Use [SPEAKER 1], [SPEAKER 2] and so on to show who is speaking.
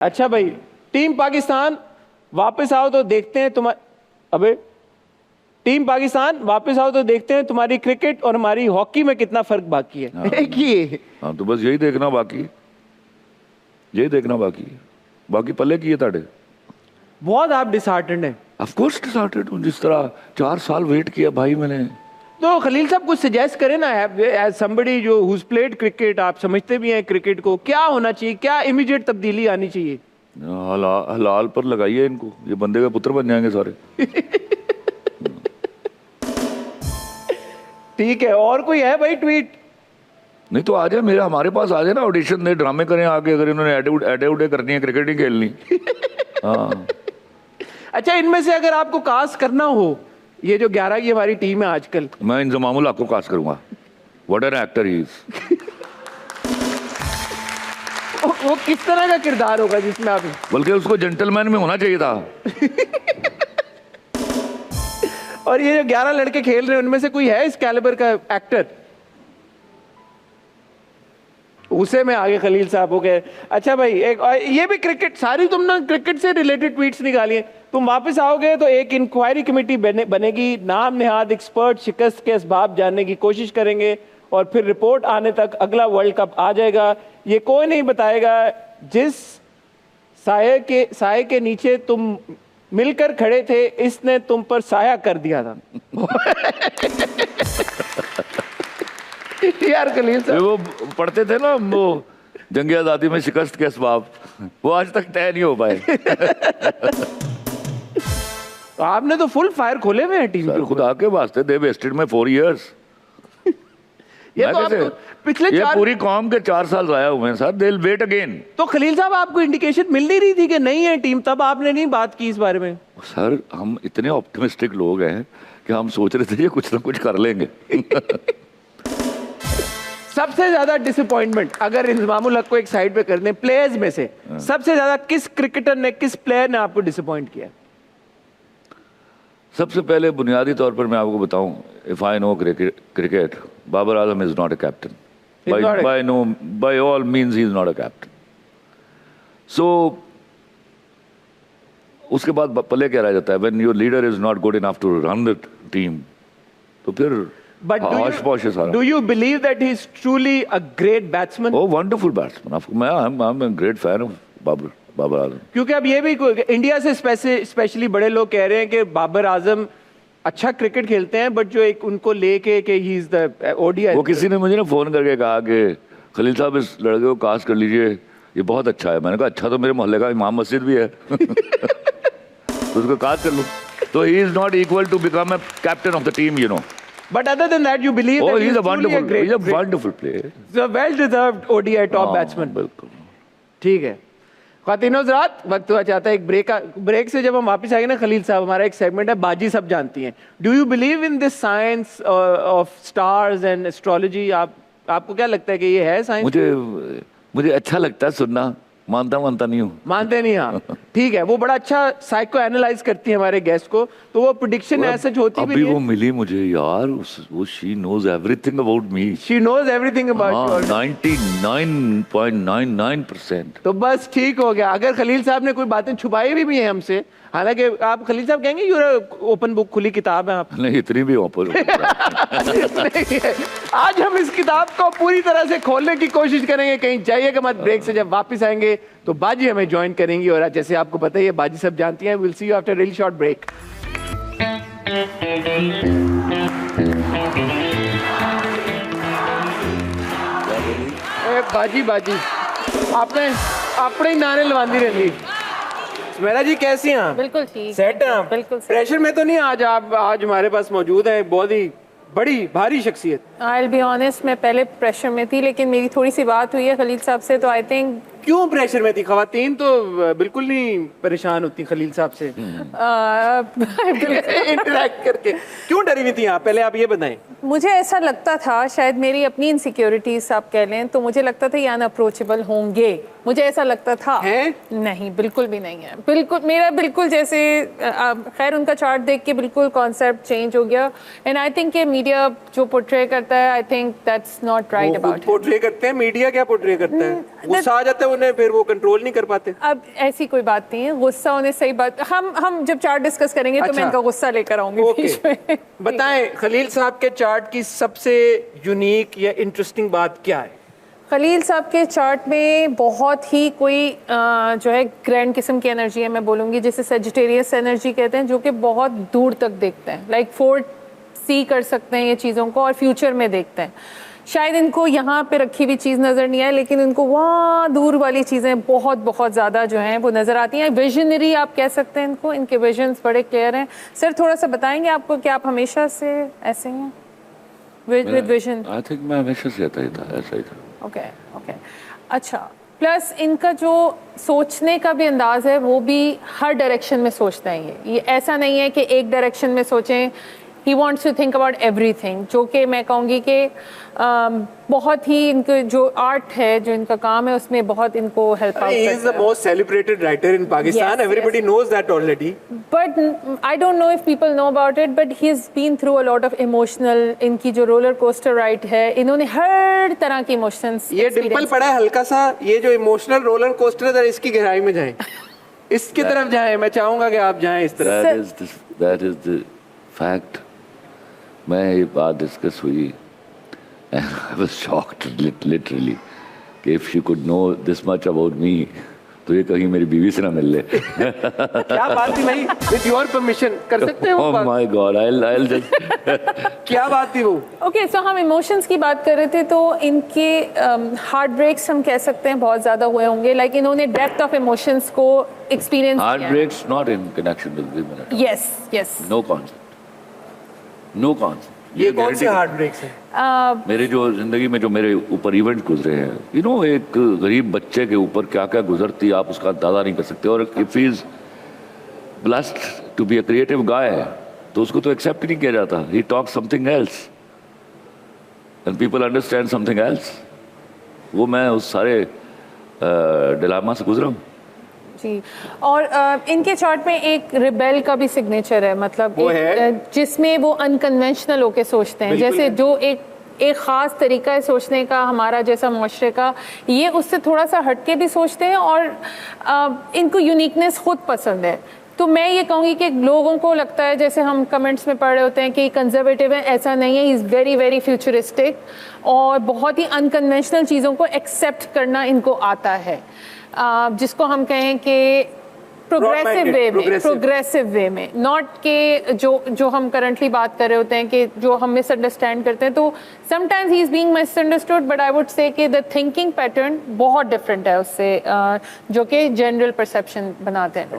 [SPEAKER 1] अच्छा भाई, टीम पाकिस्तान वापस आओ तो देखते हैं अबे टीम पाकिस्तान वापस आओ तो देखते हैं तुम्हारी क्रिकेट और हमारी हॉकी में कितना फर्क बाकी है।
[SPEAKER 2] हाँ।
[SPEAKER 1] एक ही है।
[SPEAKER 2] हाँ तो बस यही देखना बाकी बाकी पल्ले की है ताड़े।
[SPEAKER 1] बहुत आप डिसहार्टेंड हैं।
[SPEAKER 2] ऑफ कोर्स डिसहार्टेंड हूँ, जिस तरह 4 साल वेट किया भाई मैंने।
[SPEAKER 1] तो खलील साहब कुछ सजेस्ट करें ना, एज समबडी जो हुज प्लेड क्रिकेट, आप समझते भी हैं क्रिकेट को, क्या होना चाहिए, क्या इमीडिएट तब्दीली आनी चाहिए?
[SPEAKER 2] हलाल पर लगाइए इनको, ये बंदे का पुत्र बन जाएंगे सारे।
[SPEAKER 1] ठीक है, और कोई है भाई ट्वीट?
[SPEAKER 2] नहीं तो आ जाए हमारे पास आ जाए ना, ऑडिशन दे, ड्रामे करें आके, अगर इन्होंने एडे उडे करनी है, क्रिकेट ही खेलनी। हाँ।
[SPEAKER 1] अच्छा, इनमें से अगर आपको कास्ट करना हो, ये जो 11 की हमारी टीम है आजकल,
[SPEAKER 2] मैं इंजमामुल हक को कास्ट करूंगा। What an actor he is.
[SPEAKER 1] वो किस तरह का किरदार होगा जिसमें आप?
[SPEAKER 2] बल्कि उसको जेंटलमैन में होना चाहिए था।
[SPEAKER 1] और ये जो 11 लड़के खेल रहे हैं, उनमें से कोई है इस कैलिबर का एक्टर? उसे में आगे खलील साहब हो गए। अच्छा भाई, एक ये भी क्रिकेट, सारी तुमने क्रिकेट से रिलेटेड ट्वीट्स निकाली है। तुम वापस आओगे तो एक इंक्वायरी कमेटी बनेगी, नाम नेहाद एक्सपर्ट शिकस्त के असबाब जानने की कोशिश करेंगे, और फिर रिपोर्ट आने तक अगला वर्ल्ड कप आ जाएगा। ये कोई नहीं बताएगा जिस साये के नीचे तुम मिलकर खड़े थे, इसने तुम पर साया कर दिया था। यार खलील साहब,
[SPEAKER 2] वो पढ़ते थे ना, वो जंग आजादी में शिकस्त के असबाब, वो आज तक तय नहीं हो पाए।
[SPEAKER 1] तो आपने तो फुल फायर खोले हुए हैं टीम के।
[SPEAKER 2] खुदा के वास्ते, दे वेस्टेड में 4 इयर्स।
[SPEAKER 1] ये तो आपको पिछले
[SPEAKER 2] ये पूरी कौम के 4 साल जाया हुए हैं सर, दे विल वेट अगेन।
[SPEAKER 1] तो खलील साहब, आपको इंडिकेशन मिल नहीं रही थी कि नहीं है टीम, तब आपने नहीं बात की इस बारे में?
[SPEAKER 2] सर हम इतने ऑप्टिमिस्टिक लोग हैं कि हम सोच रहे थे ये कुछ ना कुछ कर लेंगे।
[SPEAKER 1] सबसे ज्यादा डिसअपॉइंटमेंट अगर इंजमामुल हक को एक साइड पे कर दें, प्लेयर्स में से सबसे ज्यादा किस क्रिकेटर ने, किस प्लेयर ने आपको डिसअपॉइंट किया?
[SPEAKER 2] सबसे पहले बुनियादी तौर पर मैं आपको बताऊं, if I know cricket, Babar Azam is not a captain. By all means he is not a captain. So उसके बाद पल्ले क्या रह जाता है, when your leader is not good enough to run the team, तो फिर
[SPEAKER 1] But do you believe that he is truly a great batsman?
[SPEAKER 2] Oh, wonderful batsman. I'm a great fan of Babar Azam.
[SPEAKER 1] क्योंकि अब ये भी इंडिया से specially बड़े लोग कह रहे हैं कि बाबर आजम अच्छा क्रिकेट खेलते हैं, बट जो एक उनको लेके कि ही इज द ओडीआई।
[SPEAKER 2] वो किसी ने मुझे ना फोन करके कहा कि खलील साहब इस लड़के को कास्ट कर लीजिए, ये बहुत अच्छा है। मैंने कहा अच्छा, तो मेरे मोहल्ले का इमाम मस्जिद भी है। तो उसको कास्ट कर लूं। तो he is not equal to become a captain of the team, you know.
[SPEAKER 1] But other than that, you believe that
[SPEAKER 2] he's a wonderful player.
[SPEAKER 1] He's a well-deserved ODI top batsman.
[SPEAKER 2] बिल्कुल।
[SPEAKER 1] ठीक है ख्वातीनो हज़रात, वक्त हुआ चाहता है एक ब्रेक से जब हम वापस आएंगे ना खलील साहब, हमारा एक सेगमेंट है बाजी सब जानती हैं। Do you believe in this science of stars and astrology? आपको क्या लगता है कि ये है साइंस?
[SPEAKER 2] मुझे अच्छा लगता है सुनना, मानता नहीं हूँ।
[SPEAKER 1] मानते नहीं? हाँ ठीक है, वो बड़ा अच्छा साइको एनालाइज करती है हमारे गेस्ट को, तो वो प्रेडिक्शन ऐसे होती भी
[SPEAKER 2] अभी वो मिली मुझे यार, वो she knows everything about me.
[SPEAKER 1] She knows everything about you,
[SPEAKER 2] 99.99%।
[SPEAKER 1] तो बस ठीक हो गया। अगर खलील साहब ने कोई बातें छुपाई भी हैं हमसे, हालांकि आप खलील साहब कहेंगे यूर ओपन बुक, खुली किताब है आप।
[SPEAKER 2] नहीं, इतनी भी ओपन।
[SPEAKER 1] आज हम इस किताब को पूरी तरह से खोलने की कोशिश करेंगे, कहीं जाइएगा मत। ब्रेक से जब वापस आएंगे तो बाजी हमें ज्वाइन करेंगी, और जैसे आपको पता है ये बाजी सब जानती हैं। Will see you after really short break. बाजी आपने अपने ही नारे लवांदी रहनी। मेरा जी कैसी हैं?
[SPEAKER 3] बिल्कुल ठीक,
[SPEAKER 1] सेट हैं?
[SPEAKER 3] बिल्कुल
[SPEAKER 1] प्रेशर में तो नहीं? आज आप हमारे पास मौजूद हैं, बहुत ही बड़ी भारी शख्सियत।
[SPEAKER 3] I'll be honest, मैं पहले प्रेशर में थी, लेकिन मेरी थोड़ी सी बात हुई है खलील साहब से, तो आई थिंक।
[SPEAKER 1] क्यों प्रेशर में थी? खवातीन तो बिल्कुल नहीं परेशान होती खलील साहब से इंटरेक्ट करके। क्यों डरी हुई थी आप? पहले आप ये बताएं।
[SPEAKER 3] मुझे ऐसा लगता था, शायद मेरी अपनी इनसिक्योरिटीज आप कह लें, तो मुझे लगता था ये अनअप्रोचेबल होंगे, मुझे ऐसा लगता था।
[SPEAKER 1] है?
[SPEAKER 3] नहीं, बिल्कुल भी नहीं है। बिल्कुल मेरा बिल्कुल जैसे खैर उनका चार्ट देख के बिल्कुल कॉन्सेप्ट चेंज हो गया। एंड आई थिंक ये मीडिया जो पोर्ट्रे करता है, I think that's not right about.
[SPEAKER 1] Portray करते हैं मीडिया? क्या पोर्ट्रे करता है? गुस्सा आ जाता है उन्हें फिर वो कंट्रोल नहीं कर पाते?
[SPEAKER 3] अब ऐसी कोई बात नहीं है, गुस्सा होने सही बात, हम जब चार्ट डिस्कस करेंगे तो
[SPEAKER 1] अच्छा।
[SPEAKER 3] मैं इनका गुस्सा लेकर आऊंगी
[SPEAKER 1] ओके
[SPEAKER 3] बीच में।
[SPEAKER 1] बताएं खलील साहब के चार्ट की सबसे यूनिक या इंटरेस्टिंग बात क्या है?
[SPEAKER 3] खलील साहब के चार्ट में बहुत ही कोई जो है ग्रैंड किस्म की एनर्जी है, मैं बोलूँगी जिसे सेजिटेरियस एनर्जी कहते हैं, जो कि बहुत दूर तक देखते हैं, लाइक 4C कर सकते हैं ये चीज़ों को और फ्यूचर में देखते हैं। शायद इनको यहाँ पे रखी हुई चीज़ नज़र नहीं आए, लेकिन इनको वहाँ दूर वाली चीज़ें बहुत बहुत ज़्यादा जो हैं वो नज़र आती हैं। विजनरी आप कह सकते हैं इनको, इनके विजन्स बड़े क्लियर हैं। सर थोड़ा सा बताएंगे आपको कि आप हमेशा से ऐसे हैं विद विजन?
[SPEAKER 2] आई थिंक मैं हमेशा से ऐसा ही था।
[SPEAKER 3] ओके ओके, अच्छा। प्लस इनका जो सोचने का भी अंदाज है वो भी हर डायरेक्शन में सोचते हैं ये ऐसा नहीं है कि एक डायरेक्शन में सोचें। He wants to think about everything, जो कि मैं कहूँगी कि बहुत ही इनके जो आर्ट है, जो इनका काम है, उसमें बहुत इनको help out
[SPEAKER 1] He is the most celebrated writer in Pakistan.
[SPEAKER 3] Yes,
[SPEAKER 1] Everybody knows that already.
[SPEAKER 3] But I don't know if people know about it, but he's been through a lot of emotional, इनकी जो roller coaster ride है, इन्होंने हर तरह की emotions.
[SPEAKER 1] ये डिंपल पड़ा है हल्का सा, ये जो इमोशनल रोलर कोस्टर है, जरा इसकी गहराई में जाएं, इसकी तरफ जाएं। मैं चाहूंगा कि आप जाएं इस तरफ।
[SPEAKER 2] That is the fact. मैं ये बात डिस्कस हुई and I was shocked literally कि if she could know this much about me तो ये कहीं मेरी बीवी से ना मिल ले।
[SPEAKER 1] क्या बात थी भाई? With your permission कर सकते हैं वो
[SPEAKER 2] Oh
[SPEAKER 1] बात?
[SPEAKER 2] my God, I'll just
[SPEAKER 1] क्या बात थी वो?
[SPEAKER 3] ओके, सो हम इमोशंस की बात कर रहे थे, तो इनके हार्ट ब्रेक्स हम कह सकते हैं बहुत ज़्यादा हुए होंगे, लाइक इन्होंने डेप्थ ऑफ इमोशंस को एक्सपीरियंस किया।
[SPEAKER 2] heartbreaks not in connection with women at all.
[SPEAKER 3] Yes yes.
[SPEAKER 2] No concept. No concept.
[SPEAKER 1] ये कौन से हार्ट ब्रेक्स हैं?
[SPEAKER 2] मेरे जो जिंदगी में जो मेरे ऊपर इवेंट गुजरे हैं, यू नो, एक गरीब बच्चे के ऊपर क्या क्या गुजरती आप उसका अंदाजा नहीं कर सकते। और if he is blessed to be a creative guy तो उसको तो एक्सेप्ट नहीं किया जाता। He talk something else and people understand something else. वो मैं उस सारे डिलेमा से गुजरा हूँ।
[SPEAKER 3] जी, और इनके चार्ट में एक रिबेल का भी सिग्नेचर है, मतलब
[SPEAKER 1] वो है?
[SPEAKER 3] जिसमें वो अनकन्वेंशनल होके सोचते हैं,
[SPEAKER 1] बिल्कुल
[SPEAKER 3] जैसे
[SPEAKER 1] है।
[SPEAKER 3] जो एक ख़ास तरीका है सोचने का हमारा जैसा मुआशरे का, ये उससे थोड़ा सा हटके भी सोचते हैं और इनको यूनिकनेस खुद पसंद है। तो मैं ये कहूँगी कि लोगों को लगता है, जैसे हम कमेंट्स में पढ़ रहे होते हैं कि कंजर्वेटिव है, ऐसा नहीं है। He is very very futuristic और बहुत ही अनकन्वेंशनल चीज़ों को एक्सेप्ट करना इनको आता है, जिसको हम कहें कि प्रोग्रेसिव वे में, नॉट के जो हम करंटली बात कर रहे होते हैं कि जो हम मिसअंडरस्टैंड करते हैं। तो sometimes he is being misunderstood, but I would say कि द थिंकिंग पैटर्न बहुत डिफरेंट है उससे, जो कि जनरल परसेप्शन बनाते हैं।